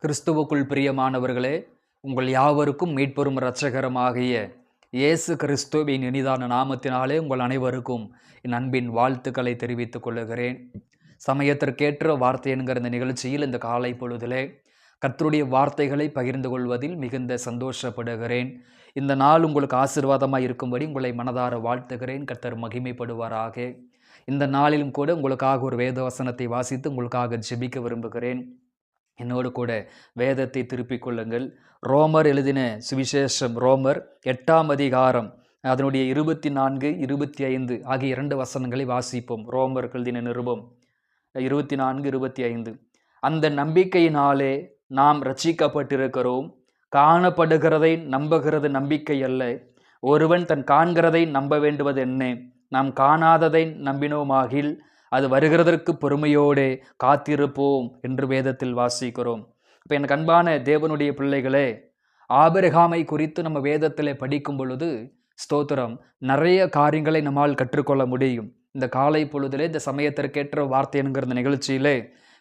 கிறிஸ்துவுக்குள் பிரியமானவர்களே, உங்கள் யாவருக்கும் மீட்பெரும் இரட்சகருமாகிய இயேசு கிறிஸ்துவின் இனிதான நாமத்தினாலே உங்கள் அனைவருக்கும் என் அன்பின் வாழ்த்துக்களை தெரிவித்துக் கொள்ளுகிறேன். சமயத்திற்கேற்ற வார்த்தை என்கிற இந்த நிகழ்ச்சியில் இந்த காலை பொழுதிலே கர்த்தருடைய வார்த்தைகளை பகிர்ந்து கொள்வதில் மிகுந்த சந்தோஷப்படுகிறேன். இந்த நாள் உங்களுக்கு ஆசீர்வாதமாக இருக்கும்படி உங்களை மனதார வாழ்த்துகிறேன். கர்த்தர் மகிமைப்படுவாராக. இந்த நாளிலும் கூட உங்களுக்காக ஒரு வேத வசனத்தை வாசித்து உங்களுக்காக ஜெபிக்க விரும்புகிறேன். என்னோடு கூட வேதத்தை திருப்பிக் கொள்ளுங்கள். ரோமர் எழுதின சுவிசேஷம், ரோமர் 8ஆம் அதிகாரம் அதனுடைய 24, 25 ஆகிய 2 வசனங்களை வாசிப்போம். ரோமர் எழுதின நிருபம் 24, 25. அந்த நம்பிக்கையினாலே நாம் ரட்சிக்கப்பட்டிருக்கிறோம். காணப்படுகிறதை நம்புகிறது நம்பிக்கை அல்ல. ஒருவன் தன் காண்கிறதை நம்ப வேண்டுவது என்ன? நாம் காணாததை நம்பினோமாகில் அது வருகிறதற்கு பொறுமையோடு காத்திருப்போம் என்று வேதத்தில் வாசிக்கிறோம். இப்போ எனக்கு அன்பான தேவனுடைய பிள்ளைகளே, ஆபிரகாமை குறித்து நம்ம வேதத்தில் படிக்கும் பொழுது ஸ்தோத்திரம், நிறைய காரியங்களை நம்மால் கற்றுக்கொள்ள முடியும். இந்த காலை பொழுதிலே இந்த சமயத்திற்கேற்ற வார்த்தை என்கிற இந்த நிகழ்ச்சியிலே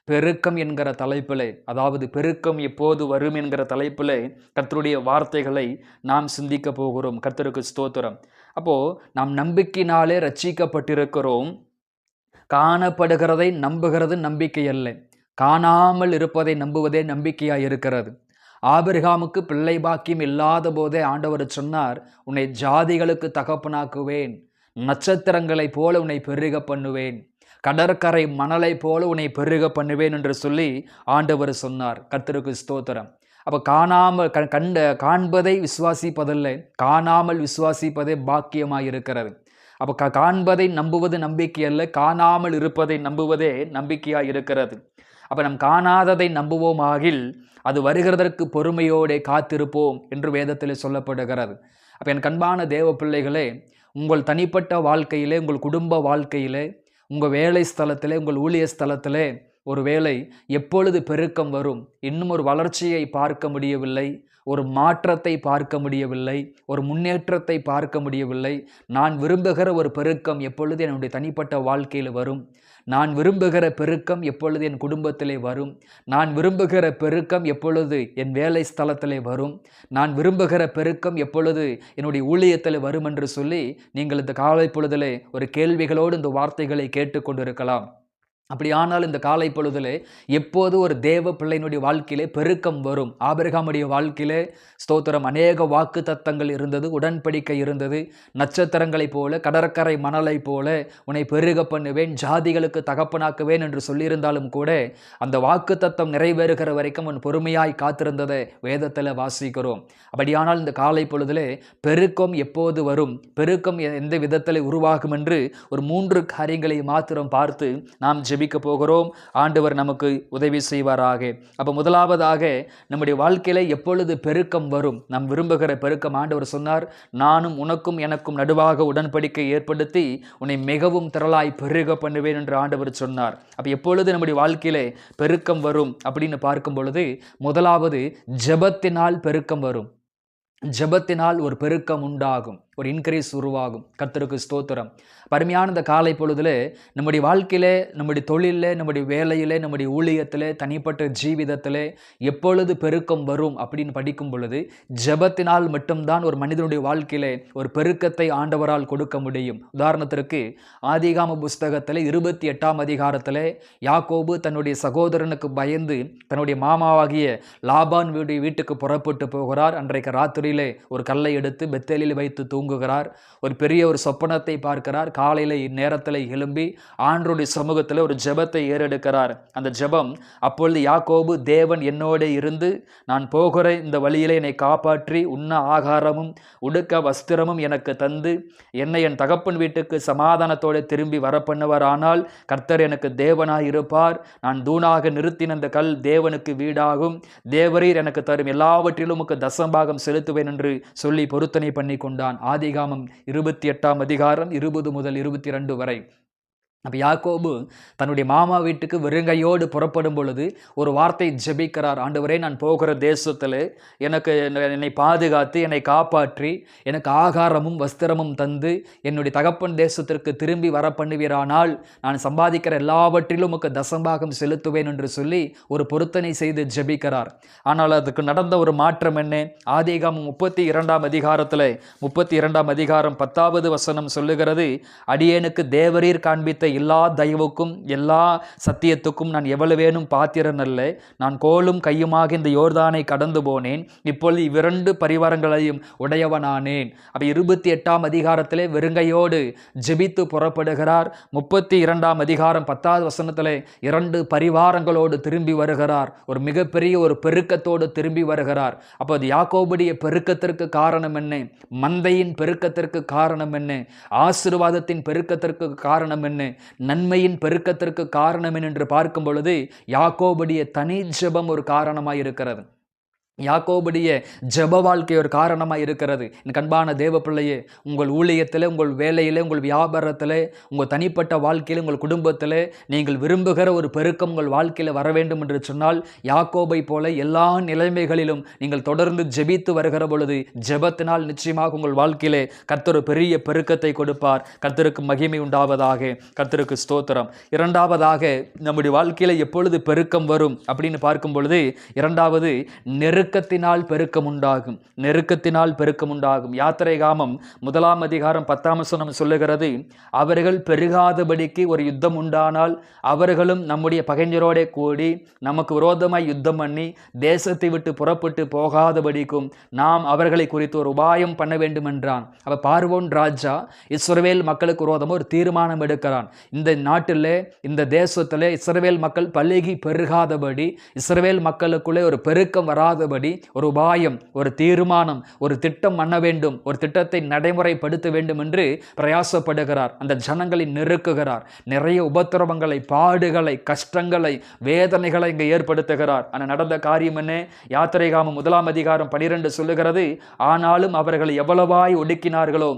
பெருக்கம் என்கிற தலைப்பிலே, அதாவது பெருக்கம் எப்போது வரும் என்கிற தலைப்பிலே கர்த்தருடைய வார்த்தைகளை நாம் சிந்திக்க போகிறோம். கர்த்தருக்கு ஸ்தோத்திரம். அப்போ நாம் நம்பிக்கையினாலே ரட்சிக்கப்பட்டிருக்கிறோம். காணப்படுகிறதை நம்புகிறது நம்பிக்கை அல்ல, காணாமல் இருப்பதை நம்புவதே நம்பிக்கையாக இருக்கிறது. ஆபிரகாமுக்கு பிள்ளை பாக்கியம் இல்லாத போதே ஆண்டவர் சொன்னார், உன்னை ஜாதிகளுக்கு தகப்பனாக்குவேன், நட்சத்திரங்களைப் போல உன்னை பெருக பண்ணுவேன், கடற்கரை மணலை போல உன்னை பெருக பண்ணுவேன் என்று சொல்லி ஆண்டவர் சொன்னார். கர்த்தருக்கு ஸ்தோத்திரம். அப்போ காண்பதை விசுவாசிப்பதில்லை, காணாமல் விசுவாசிப்பதே பாக்கியமாக இருக்கிறது. அப்போ காண்பதை நம்புவது நம்பிக்கை அல்ல, காணாமல் இருப்பதை நம்புவதே நம்பிக்கையாக இருக்கிறது. அப்போ நம் காணாததை நம்புவோமாகில் அது வருகிறதற்கு பொறுமையோடு காத்திருப்போம் என்று வேதத்தில் சொல்லப்படுகிறது. அப்போ என் அன்பான தேவ பிள்ளைகளே, உங்கள் தனிப்பட்ட வாழ்க்கையிலே, உங்கள் குடும்ப வாழ்க்கையிலே, உங்கள் வேலை ஸ்தலத்திலே, உங்கள் ஊழிய ஸ்தலத்திலே ஒரு வேளை எப்பொழுது பெருக்கம் வரும்? இன்னும் ஒரு வளர்ச்சியை பார்க்க முடியவில்லை, ஒரு மாற்றத்தை பார்க்க முடியவில்லை, ஒரு முன்னேற்றத்தை பார்க்க முடியவில்லை. நான் விரும்புகிற ஒரு பெருக்கம் எப்பொழுது என்னுடைய தனிப்பட்ட வாழ்க்கையில் வரும்? நான் விரும்புகிற பெருக்கம் எப்பொழுது என் குடும்பத்திலே வரும்? நான் விரும்புகிற பெருக்கம் எப்பொழுது என் வேலை ஸ்தலத்திலே வரும்? நான் விரும்புகிற பெருக்கம் எப்பொழுது என்னுடைய ஊழியத்தில் வரும் என்று சொல்லி நீங்கள் இந்த காலை பொழுதிலே ஒரு கேள்விகளோடு இந்த வார்த்தைகளை கேட்டுக்கொண்டிருக்கலாம். அப்படியானால் இந்த காலை பொழுதிலே எப்போது ஒரு தேவ பிள்ளையினுடைய வாழ்க்கையிலே பெருக்கம் வரும்? ஆபிரகாமுடைய வாழ்க்கையிலே ஸ்தோத்திரம், அநேக வாக்கு தத்தங்கள் இருந்தது, உடன்படிக்கை இருந்தது. நட்சத்திரங்களைப் போல, கடற்கரை மணலை போல உன்னை பெருக பண்ணுவேன், ஜாதிகளுக்கு தகப்பனாக்குவேன் என்று சொல்லியிருந்தாலும் கூட அந்த வாக்கு தத்தம் நிறைவேறுகிற வரைக்கும் உன் பொறுமையாய் காத்திருந்ததை வேதத்தில் வாசிக்கிறோம். அப்படியானால் இந்த காலை பொழுதிலே பெருக்கம் எப்போது வரும், பெருக்கம் எந்த விதத்தில் உருவாகும் என்று ஒரு 3 காரியங்களை மாத்திரம் பார்த்து நாம் ஜெபிக்க போகிறோம். ஆண்டவர் நமக்கு உதவி செய்வாராக. அப்போ முதலாவதாக நம்முடைய வாழ்க்கையில எப்பொழுது பெருக்கம் வரும்? நாம் விரும்புகிற பெருக்கம், ஆண்டவர் சொன்னார், நானும் உனக்கும் எனக்கும் நடுவாக உடன்படிக்கை ஏற்படுத்தி உன்னை மிகவும் திரளாய் பெருக பண்ணுவேன் என்று ஆண்டவர் சொன்னார். அப்போ எப்பொழுது நம்முடைய வாழ்க்கையிலே பெருக்கம் வரும் அப்படின்னு பார்க்கும் பொழுது முதலாவது ஜெபத்தினால் பெருக்கம் வரும். ஜெபத்தினால் ஒரு பெருக்கம் உண்டாகும், ஒரு இன்க்ரீஸ் உருவாகும். கர்த்தருக்கு ஸ்தோத்திரம். பருமையான இந்த காலை பொழுதிலே நம்முடைய வாழ்க்கையிலே, நம்முடைய தொழிலே, நம்முடைய வேலையிலே, நம்முடைய ஊழியத்திலே, தனிப்பட்ட ஜீவிதத்திலே எப்பொழுது பெருக்கம் வரும் அப்படின்னு படிக்கும் பொழுது ஜெபத்தினால் மட்டும்தான் ஒரு மனிதனுடைய வாழ்க்கையிலே ஒரு பெருக்கத்தை ஆண்டவரால் கொடுக்க முடியும். உதாரணத்திற்கு ஆதிகாம புஸ்தகத்திலே 28ஆம் அதிகாரத்திலே யாக்கோபு தன்னுடைய சகோதரனுக்கு பயந்து தன்னுடைய மாமாவாகிய லாபான் வீட்டுக்கு புறப்பட்டு போகிறார். அன்றைக்கு ராத்திரியிலே ஒரு கல்லை எடுத்து பெத்தேலில் வைத்து தூங்குகிறார். ஒரு பெரிய ஒரு சொப்பனத்தை பார்க்கிறார். காலையில் இந்நேரத்தில் எழும்பி ஆண்டவருடைய சமூகத்தில் ஒரு ஜெபத்தை ஏறெடுக்கிறார். அந்த ஜெபம், அப்பொழுது யாக்கோபு, தேவன் என்னோட இருந்து நான் போகிற இந்த வழியிலே என்னை காப்பாற்றி உண்ண ஆகாரமும் உடுக்க வஸ்திரமும் எனக்கு தந்து என்னை என் தகப்பன் வீட்டுக்கு சமாதானத்தோடு திரும்பி வரப்பண்ணுவார். ஆனால் கர்த்தர் எனக்கு தேவனாய் இருப்பார். நான் தூணாக நிறுத்தின அந்த கல் தேவனுக்கு வீடாகும். தேவரீர் எனக்கு தரும் எல்லாவற்றிலும் உமக்கு தசம்பாகம் செலுத்துவேன் என்று சொல்லி பொருத்தனை பண்ணி கொண்டான். ஆதிகாமம் 28ஆம் அதிகாரம் 20 முதல் 22 வரை. அப்போ யாக்கோபு தன்னுடைய மாமா வீட்டுக்கு வெறுங்கையோடு புறப்படும் பொழுது ஒரு வார்த்தை ஜெபிக்கிறார். ஆண்டவரே, நான் போகிற தேசத்தில் எனக்கு என்னை பாதுகாத்து என்னை காப்பாற்றி எனக்கு ஆகாரமும் வஸ்திரமும் தந்து என்னுடைய தகப்பன் தேசத்திற்கு திரும்பி வர பண்ணுவீரானால் நான் சம்பாதிக்கிற எல்லாவற்றிலும் உமக்கு தசம்பாகம் செலுத்துவேன் என்று சொல்லி ஒரு பொருத்தனை செய்து ஜெபிக்கிறார். ஆனால் அதுக்கு நடந்த ஒரு மாற்றம் என்ன? ஆதியாகமம் 32ஆம் அதிகாரத்தில் 32ஆம் அதிகாரம் 10வது வசனம் சொல்லுகிறது, அடியேனுக்கு தேவரீர் காண்பித்த எல்லா தயவுக்கும் எல்லா சத்தியத்துக்கும் நான் எவ்வளவேனும் பாத்திரன் அல்ல. நான் கோலும் கையுமாக இந்த யோர்தானை கடந்து போனேன். இப்பொழுது இவ்விரண்டு பரிவாரங்களையும் உடையவனானேன். அப்ப 28ஆம் அதிகாரத்திலே வெறுங்கையோடு ஜெபித்து புறப்படுகிறார். 32ஆம் அதிகாரம் 10வது வசனத்திலே 2 பரிவாரங்களோடு திரும்பி வருகிறார். ஒரு மிகப்பெரிய ஒரு பெருக்கத்தோடு திரும்பி வருகிறார். அப்போ அது யாக்கோபுடைய பெருக்கத்திற்கு காரணம் என்ன? மந்தையின் பெருக்கத்திற்கு காரணம் என்ன? ஆசீர்வாதத்தின் பெருக்கத்திற்கு காரணம் என்ன? நன்மையின் பெருக்கத்திற்கு காரணம் என்று பார்க்கும் பொழுது யாக்கோபுடைய தனி ஜெபம் ஒரு காரணமாய் இருக்கிறது. யாக்கோபுடைய ஜெப வாழ்க்கை ஒரு காரணமாக இருக்கிறது. என் அன்பான தேவ பிள்ளையே, உங்கள் ஊழியத்தில், உங்கள் வேலையில், உங்கள் வியாபாரத்தில், உங்கள் தனிப்பட்ட வாழ்க்கையில், உங்கள் குடும்பத்தில் நீங்கள் விரும்புகிற ஒரு பெருக்கம் உங்கள் வாழ்க்கையில் வர வேண்டும் என்று சொன்னால் யாக்கோபை போல எல்லா நிலைமைகளிலும் நீங்கள் தொடர்ந்து ஜெபித்து வருகிற பொழுது ஜெபத்தினால் நிச்சயமாக உங்கள் வாழ்க்கையிலே கர்த்தர் பெரிய பெருக்கத்தை கொடுப்பார். கர்த்தருக்கு மகிமை உண்டாவதாக. கர்த்தருக்கு ஸ்தோத்திரம். இரண்டாவதாக, நம்முடைய வாழ்க்கையில் எப்பொழுது பெருக்கம் வரும் அப்படின்னு பார்க்கும் பொழுது இரண்டாவது நெருக்கத்தினால் பெருக்கம் உண்டாகும். நெருக்கத்தினால் பெருக்கம் உண்டாகும். யாத்திரைகாமம் 1ஆம் அதிகாரம் 10ஆம் வசனம் சொல்லுகிறது, அவர்கள் பெருகாதபடிக்கு ஒரு யுத்தம் உண்டானால் அவர்களும் நம்முடைய பகைஞரோட கூடி நமக்கு விரோதமாய் யுத்தம் பண்ணி தேசத்தை விட்டு புறப்பட்டு போகாதபடிக்கும் நாம் அவர்களை குறித்து ஒரு உபாயம் பண்ண வேண்டும் என்றான். அப்ப பார்வோன் ராஜா இஸ்ரவேல் மக்களுக்கு விரோதமாக ஒரு தீர்மானம் எடுக்கிறான். இந்த நாட்டில், இந்த தேசத்தில் இஸ்ரவேல் மக்கள் பல்கி பெருகாதபடி, இஸ்ரவேல் மக்களுக்குள்ளே ஒரு பெருக்கம் வராதபடி ஒரு உபாயம், ஒரு தீர்மானம், ஒரு திட்டம் பண்ண வேண்டும், ஒரு திட்டத்தை நடைமுறைப்படுத்த வேண்டும் என்று பிரயாசப்படுகிறார். அந்த ஜனங்களை நெருக்குகிறார். நிறைய உபத்திரவங்களை, பாடுகளை, கஷ்டங்களை, வேதனைகளை இங்கே ஏற்படுத்துகிறார். ஆனால் நடந்த காரியம் என்ன? யாத்திரைகாமம் 1ஆம் அதிகாரம் 12 சொல்லுகிறது, ஆனாலும் அவர்கள் எவ்வளவாய் ஒடுக்கினார்களோ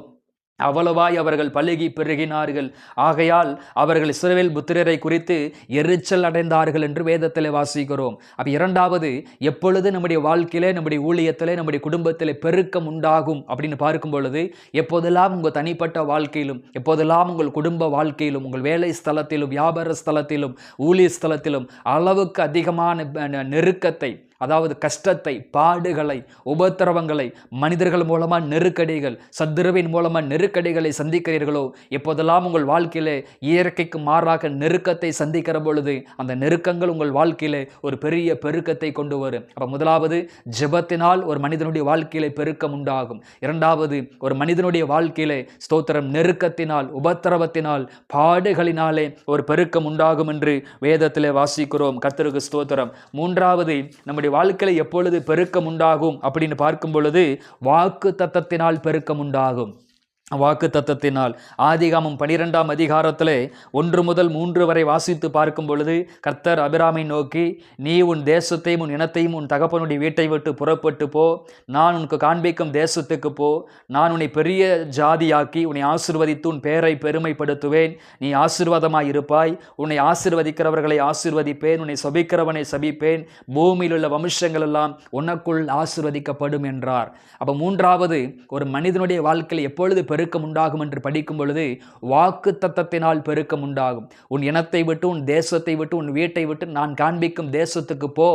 அவ்வளவாய் அவர்கள் பலுகி பெருகினார்கள். ஆகையால் அவர்கள் இஸ்ரவேல் புத்திரரை குறித்து எரிச்சல் அடைந்தார்கள் என்று வேதத்தில் வாசிக்கிறோம். அப்ப இரண்டாவது, எப்பொழுது நம்முடைய வாழ்க்கையிலே, நம்முடைய ஊழியத்திலே, நம்முடைய குடும்பத்திலே பெருக்கம் உண்டாகும் அப்படின்னு பார்க்கும் பொழுது எப்போதெல்லாம் உங்கள் தனிப்பட்ட வாழ்க்கையிலும், எப்போதெல்லாம் உங்கள் குடும்ப வாழ்க்கையிலும், உங்கள் வேலை ஸ்தலத்திலும், வியாபார ஸ்தலத்திலும், ஊழிய ஸ்தலத்திலும் அளவுக்கு அதிகமான நெருக்கத்தை, அதாவது கஷ்டத்தை, பாடுகளை, உபத்திரவங்களை, மனிதர்கள் மூலமாக நெருக்கடிகள், சத்துருவின் மூலமாக நெருக்கடிகளை சந்திக்கிறீர்களோ, எப்போதெல்லாம் உங்கள் வாழ்க்கையிலே இயற்கைக்கு மாறாக நெருக்கத்தை சந்திக்கிற பொழுது அந்த நெருக்கங்கள் உங்கள் வாழ்க்கையிலே ஒரு பெரிய பெருக்கத்தை கொண்டு வரும். அப்போ முதலாவது, ஜெபத்தினால் ஒரு மனிதனுடைய வாழ்க்கையிலே பெருக்கம் உண்டாகும். இரண்டாவது, ஒரு மனிதனுடைய வாழ்க்கையிலே ஸ்தோத்திரம் நெருக்கத்தினால், உபத்திரவத்தினால், பாடுகளினாலே ஒரு பெருக்கம் உண்டாகும் என்று வேதத்திலே வாசிக்கிறோம். கர்த்தருக்கு ஸ்தோத்திரம். மூன்றாவது, நம்முடைய வாழ்க்கையில் எப்பொழுது பெருக்கம் உண்டாகும் அப்படின்னு பார்க்கும் பொழுது வாக்கு தத்தத்தினால் பெருக்கம் உண்டாகும். வாக்கு தத்தத்தினால். ஆதிகாமம் 12ஆம் அதிகாரத்திலே 1 முதல் 3 வரை வாசித்து பார்க்கும் பொழுது கர்த்தர் ஆபிரகாமை நோக்கி, நீ உன் தேசத்தையும் உன் இனத்தையும் உன் தகப்பனுடைய வீட்டை விட்டு புறப்பட்டு போ, நான் உனக்கு காண்பிக்கும் தேசத்துக்கு போ, நான் உன்னை பெரிய ஜாதியாக்கி உன்னை ஆசீர்வதித்து உன் பெயரை பெருமைப்படுத்துவேன், நீ ஆசீர்வாதமாய் இருப்பாய், உன்னை ஆசீர்வதிக்கிறவர்களை ஆசீர்வதிப்பேன், உன்னை சபிக்கிறவனை சபிப்பேன், பூமியில் உள்ள வம்சங்கள் எல்லாம் உனக்குள் ஆசீர்வதிக்கப்படும் என்றார். அப்போ மூன்றாவது, ஒரு மனிதனுடைய வாழ்க்கையில் எப்பொழுது பெருக்கம் உண்டாகும் என்று படிக்கும் பொழுது வாக்கு தத்தத்தினால் பெருக்கம் உண்டாகும். உன் இனத்தை விட்டு, உன் தேசத்தை விட்டு, உன் வீட்டை விட்டு நான் காண்பிக்கும் தேசத்துக்கு போ,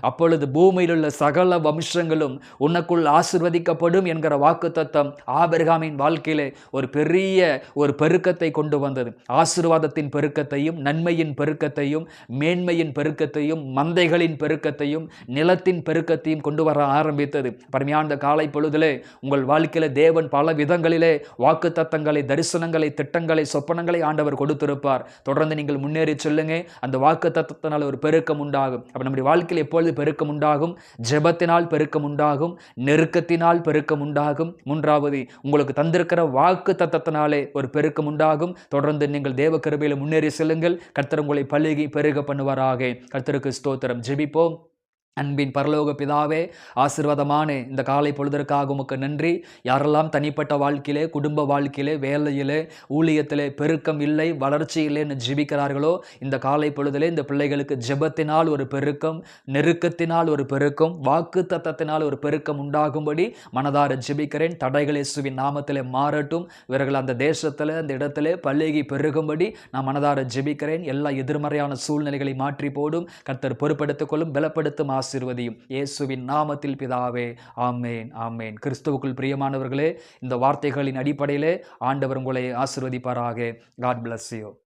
அப்பொழுது பூமியில் உள்ள சகல வம்சங்களும் உனக்குள் ஆசீர்வதிக்கப்படும் என்கிற வாக்கு தத்தம் ஆபிரகாமின் வாழ்க்கையிலே ஒரு பெரிய ஒரு பெருக்கத்தை கொண்டு வந்தது. ஆசீர்வாதத்தின் பெருக்கத்தையும், நன்மையின் பெருக்கத்தையும், மேன்மையின் பெருக்கத்தையும், மந்தைகளின் பெருக்கத்தையும், நிலத்தின் பெருக்கத்தையும் கொண்டு வர ஆரம்பித்தது. பரமையான காலை பொழுதிலே உங்கள் வாழ்க்கையில தேவன் பல விதங்களிலே வாக்கு தத்தங்களை, தரிசனங்களை, திட்டங்களை, சொப்பனங்களை ஆண்டவர் கொடுத்திருப்பார். தொடர்ந்து நீங்கள் முன்னேறி சொல்லுங்க. அந்த வாக்கு தத்தத்தினால் ஒரு பெருக்கம் உண்டாகும். அப்ப நம்முடைய வாழ்க்கையில் எப்பொழுது பெருக்கம் உண்டாகும்? ஜெபத்தினால் பெருக்கம் உண்டாகும், நெருக்கத்தினால் பெருக்கம் உண்டாகும். மூன்றாவது, உங்களுக்கு தந்திருக்கிற வாக்கு தத்தத்தினாலே ஒரு பெருக்கம் உண்டாகும். தொடர்ந்து நீங்கள் தேவ கிருபையில முன்னேறி செல்லுங்கள். கர்த்தர் உங்களை பலுகி பெருக பண்ணுவாராக. கர்த்தருக்கு ஸ்தோத்திரம். ஜெபிப்போம். அன்பின் பரலோக பிதாவே, ஆசீர்வாதமான இந்த காலை பொழுதற்காக உமக்கு நன்றி. யாரெல்லாம் தனிப்பட்ட வாழ்க்கையிலே, குடும்ப வாழ்க்கையிலே, வேலையிலே, ஊழியத்திலே பெருக்கம் இல்லை, வளர்ச்சி இல்லைன்னு ஜெபிக்கிறார்களோ, இந்த காலை பொழுதிலே இந்த பிள்ளைகளுக்கு ஜெபத்தினால் ஒரு பெருக்கம், நெருக்கத்தினால் ஒரு பெருக்கம், வாக்கு தத்தத்தினால் ஒரு பெருக்கம் உண்டாகும்படி மனதார ஜெபிக்கிறேன். தடைகள் இயேசுவின் நாமத்திலே மாறட்டும். இவர்கள் அந்த தேசத்தில், அந்த இடத்திலே பல்லுகி பெருகும்படி நான் மனதார ஜெபிக்கிறேன். எல்லா எதிர்மறையான சூழ்நிலைகளை மாற்றி போடும். கர்த்தர் பொறுப்படுத்திக் கொள்ளும், பலப்படுத்தும், ஆசீர்வதியும். இயேசுவின் நாமத்தில் பிதாவே, ஆமேன், ஆமேன். கிறிஸ்துவுக்குள் பிரியமானவர்களே, இந்த வார்த்தைகளின் அடிப்படையிலே ஆண்டவர் உங்களை ஆசீர்வதிப்பாராக. God bless you.